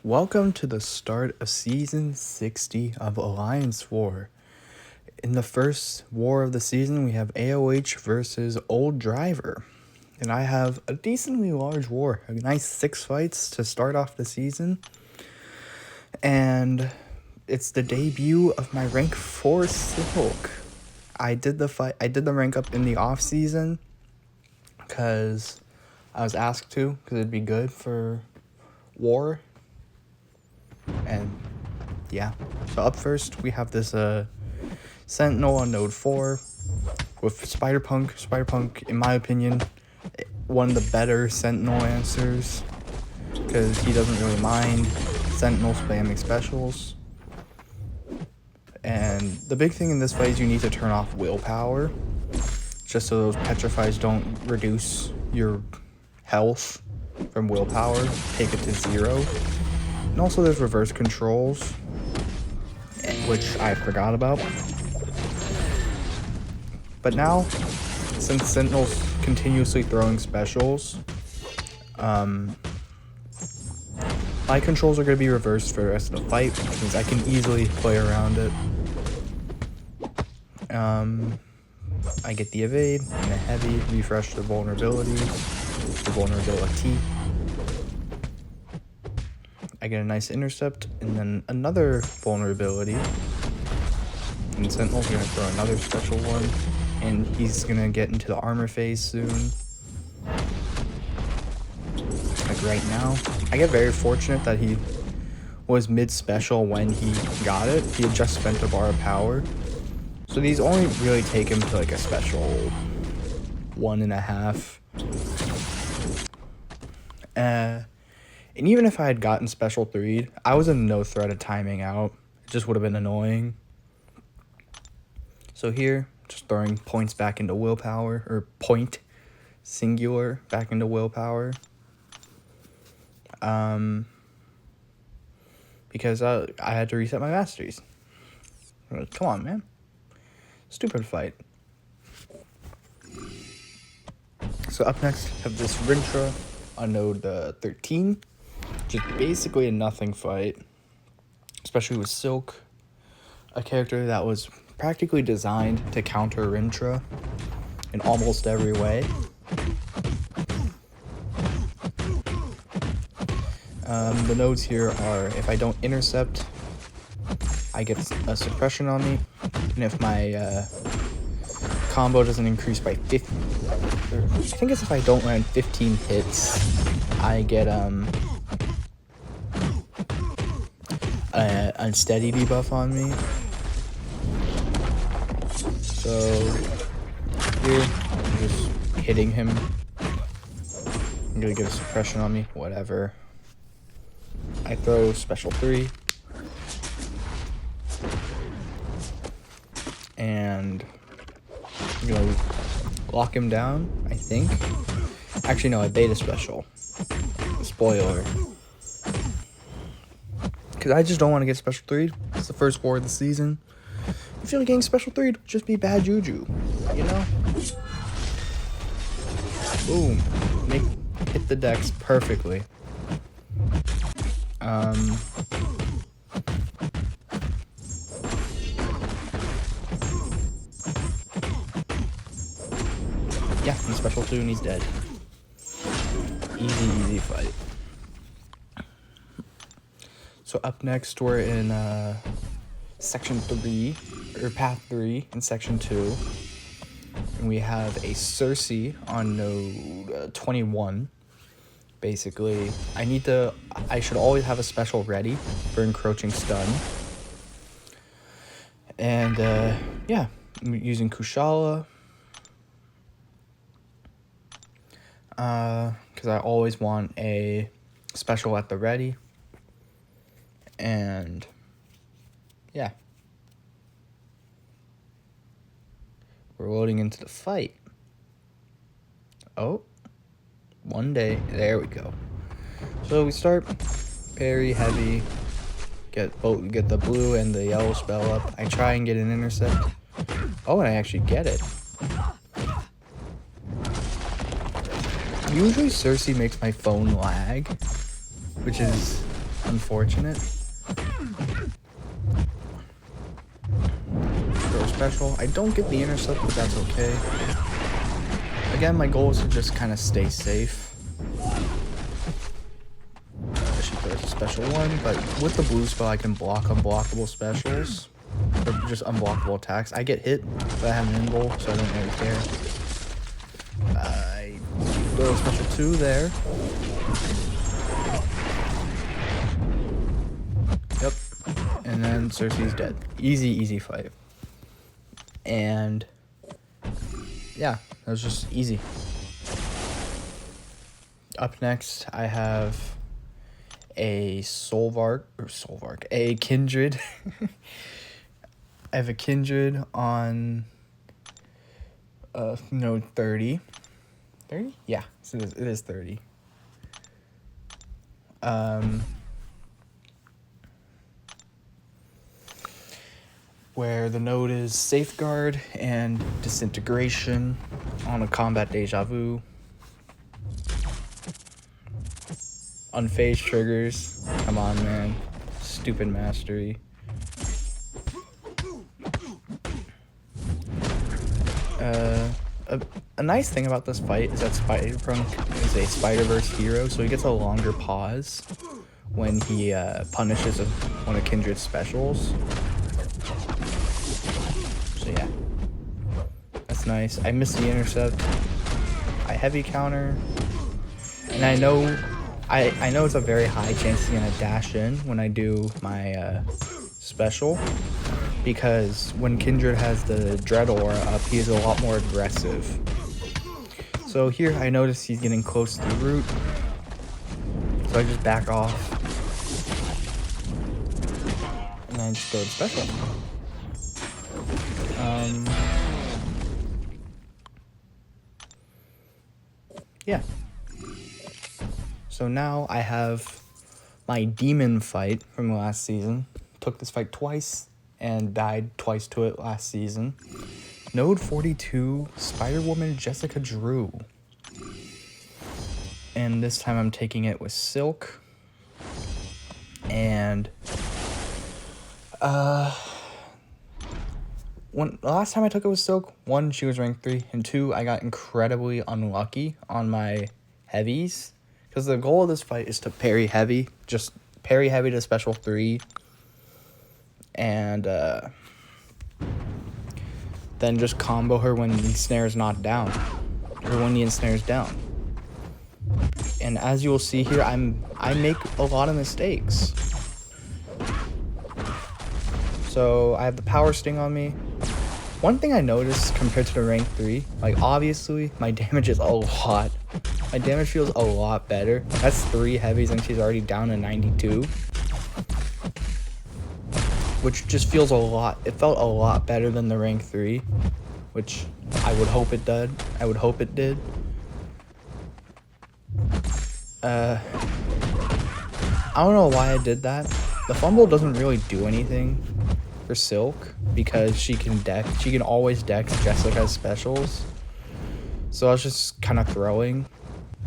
Welcome to the start of Season 60 of Alliance War. In the first war of the season, we have AOH versus Old Driver. And I have a decently large war, a nice 6 fights to start off the season. And it's the debut of my rank 4 Silk. I did the rank up in the off season because I was asked to, because it'd be good for war. And yeah, so up first we have this Sentinel on node 4 with Spider-Punk. Spider-Punk, in my opinion, one of the better Sentinel answers because he doesn't really mind Sentinel spamming specials. And the big thing in this fight is you need to turn off willpower just so those petrifies don't reduce your health from willpower, take it to 0. And also there's reverse controls, which I forgot about. But now, since Sentinel's continuously throwing specials, my controls are going to be reversed for the rest of the fight, which means I can easily play around it. I get the evade and the heavy, refresh the vulnerability. I get a nice intercept, and then another vulnerability. And Sentinel's gonna throw another special one, and he's gonna get into the armor phase soon. Like right now. I get very fortunate that he was mid-special when he got it. He had just spent a bar of power. So these only really take him to like a special 1.5. And even if I had gotten special 3'd, I was in no threat of timing out. It just would have been annoying. So here, just throwing points back into willpower, or point, singular, back into willpower. Because I had to reset my masteries. Come on, man. Stupid fight. So up next, I have this Rintra on node 13. Just basically a nothing fight, especially with Silk, a character that was practically designed to counter Rintra in almost every way. The nodes here are, if I don't intercept, I get a suppression on me, and if my combo doesn't increase by 50, I think it's if I don't land 15 hits, I get unsteady debuff on me. So here, I'm just hitting him. I'm gonna get a suppression on me, whatever. I throw special 3. And I'm gonna lock him down, I think. Actually, no, I beta special. Spoiler. Because I just don't want to get special 3'd. It's the first war of the season. I feel like getting special 3'd would just be bad juju, you know? Boom. Hit the decks perfectly. Yeah, he's special 2 and he's dead. Easy fight. So up next, we're in section 3, or path 3 in section 2. And we have a Cersei on node 21. Basically, I should always have a special ready for encroaching stun. And yeah, I'm using Kushala. Because I always want a special at the ready. And yeah, we're loading into the fight. Oh, one day, there we go. So we start parry heavy, get the blue and the yellow spell up. I try and get an intercept. Oh, and I actually get it. Usually Cersei makes my phone lag, which is unfortunate. Throw special. I don't get the intercept, but that's okay. Again, my goal is to just kind of stay safe. She throws a special one, but with the blue spell, I can block unblockable specials. Or just unblockable attacks. I get hit, but I have an invul, so I don't really care. I throw a special 2 there. Yep. And then Cersei's dead. Easy fight. And yeah, that was just easy. Up next, I have a a Kindred. I have a Kindred on node 30. 30? Yeah, so it is 30. Where the node is Safeguard and Disintegration on a Combat Deja Vu. Unfazed triggers. Come on, man. Stupid mastery. A nice thing about this fight is that Spider-Punk is a Spider-Verse hero, so he gets a longer pause when he punishes one of Kindred's specials. So yeah, that's nice. I missed the intercept. I heavy counter, and I know it's a very high chance he's gonna dash in when I do my special, because when Kindred has the Dread Aura up, he is a lot more aggressive. So here I notice he's getting close to the root, so I just back off, and then just go to special. Yeah. So now I have my demon fight from last season. Took this fight twice and died twice to it last season. Node 42, Spider-Woman Jessica Drew. And this time I'm taking it with Silk. And last time I took it with Silk, 1, she was rank 3, and 2, I got incredibly unlucky on my heavies. Because the goal of this fight is to parry heavy, just parry heavy to special 3. And then just combo her when the snare's not down, or when the ensnare's down. And as you will see here, I make a lot of mistakes. So I have the power sting on me. One thing I noticed compared to the rank 3, like obviously my damage is a lot. My damage feels a lot better. That's 3 heavies and she's already down to 92. Which just feels a lot, it felt a lot better than the rank 3, which I would hope it did. I don't know why I did that. The fumble doesn't really do anything for Silk because she can always dex Jessica's specials. So I was just kind of throwing.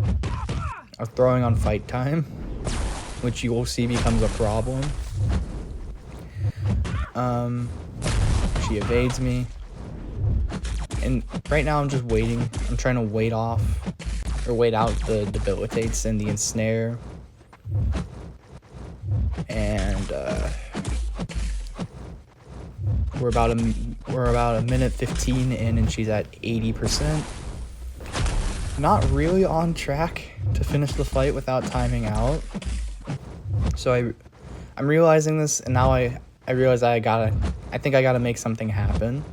I was throwing on fight time, which you will see becomes a problem. She evades me, and right now I'm just waiting. I'm trying to wait out the debilitates and the ensnare, and we're about a minute 15 in, and she's at 80%. Not really on track to finish the fight without timing out. So I'm realizing this, and now I realize I think I gotta make something happen.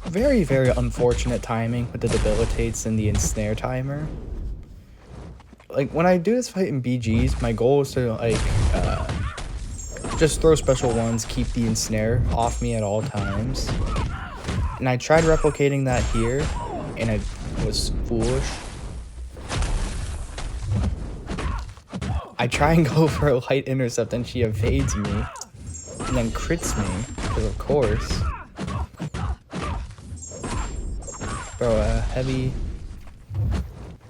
Very, very unfortunate timing with the debilitates and the ensnare timer. Like, when I do this fight in BGs, my goal is to, like, just throw special ones, keep the ensnare off me at all times. And I tried replicating that here, and it was foolish. I try and go for a light intercept, and she evades me, and then crits me, because of course. Bro, heavy.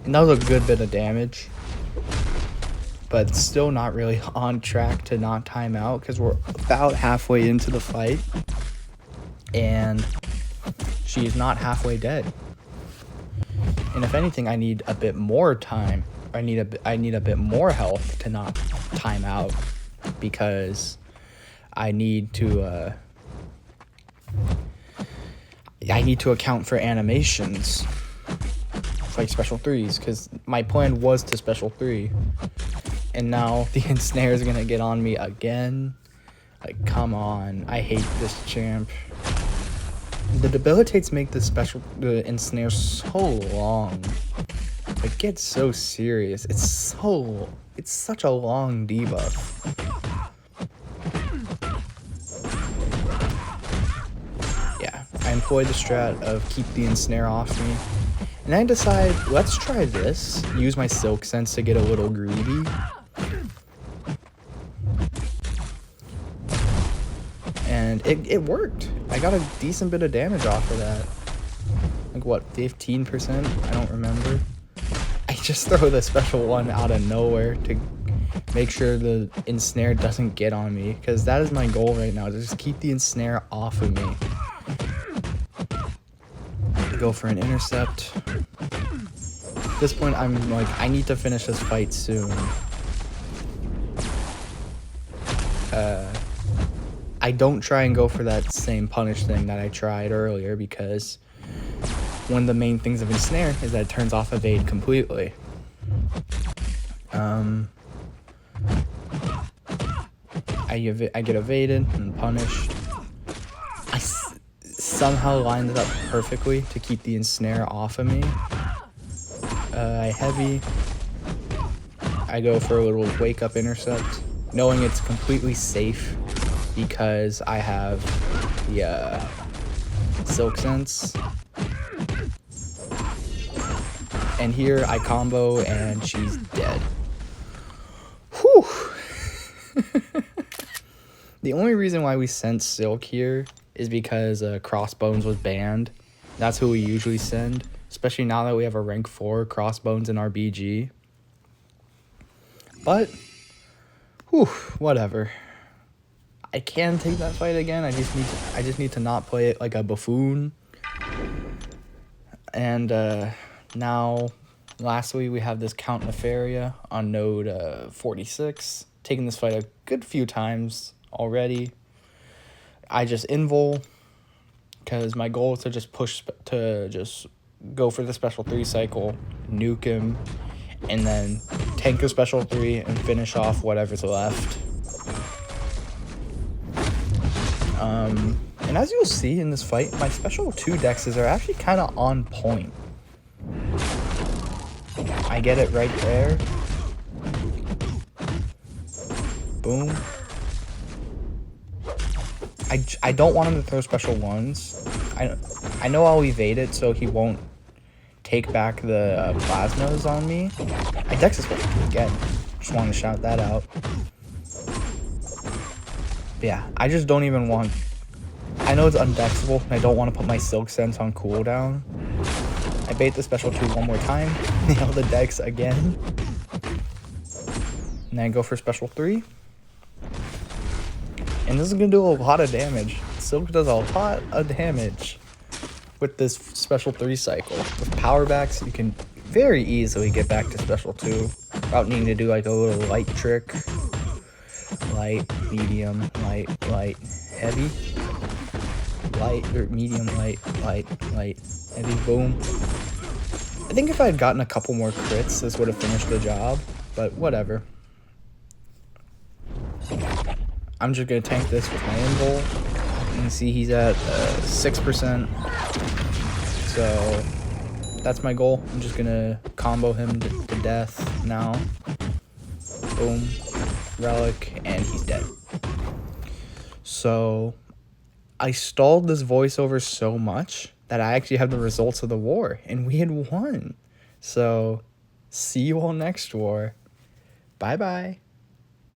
And that was a good bit of damage. but still not really on track to not time out because we're about halfway into the fight. And she is not halfway dead. And if anything, I need a bit more time. I need a bit more health to not time out because I need to account for animations like special 3s because my plan was to special 3 and now the ensnare is gonna get on me again. Like, come on, I hate this champ. The debilitates make the ensnare so long. It gets so serious. It's such a long debuff. Yeah, I employ the strat of keep the ensnare off me. And I decide, let's try this. Use my Silk Sense to get a little greedy. And it worked. I got a decent bit of damage off of that. Like what, 15%? I don't remember. I just throw the special one out of nowhere to make sure the ensnare doesn't get on me. Because that is my goal right now, to just keep the ensnare off of me. Go for an intercept. At this point, I'm like, I need to finish this fight soon. I don't try and go for that same punish thing that I tried earlier because one of the main things of ensnare is that it turns off evade completely. I get evaded and punished. I somehow lined it up perfectly to keep the ensnare off of me. I heavy. I go for a little wake up intercept, knowing it's completely safe because I have the Silk Sense. And here I combo and she's dead. Whew. The only reason why we sent Silk here is because Crossbones was banned. That's who we usually send, especially now that we have a rank 4 Crossbones in our BG. But, whew, whatever. I can take that fight again. I just need to not play it like a buffoon. And now, lastly, we have this Count Nefaria on node 46. Taking this fight a good few times already. I just invul because my goal is to just just go for the special 3 cycle, nuke him, and then tank a special 3 and finish off whatever's left. And as you'll see in this fight, my special 2 dexes are actually kind of on point. I get it right there. Boom. I don't want him to throw special 1s. I know I'll evade it so he won't take back the plasmas on me. I dex this special 2 again. Just want to shout that out. But yeah, I just don't even want... I know it's undexable, and I don't want to put my Silk Sense on cooldown. I bait the special 2 one more time, nail the dex again, and then I go for special 3. And this is going to do a lot of damage. Silk does a lot of damage with this special 3 cycle. With power backs, you can very easily get back to special 2 without needing to do like a little light trick. Light, medium, light, heavy. Light, or medium, light, heavy, boom. I think if I had gotten a couple more crits, this would have finished the job, but whatever. I'm just going to tank this with my invul. You can see he's at 6%. So that's my goal. I'm just going to combo him to death now. Boom. Relic, and he's dead. So I stalled this voiceover so much that I actually have the results of the war, and we had won. So see you all next war. Bye bye.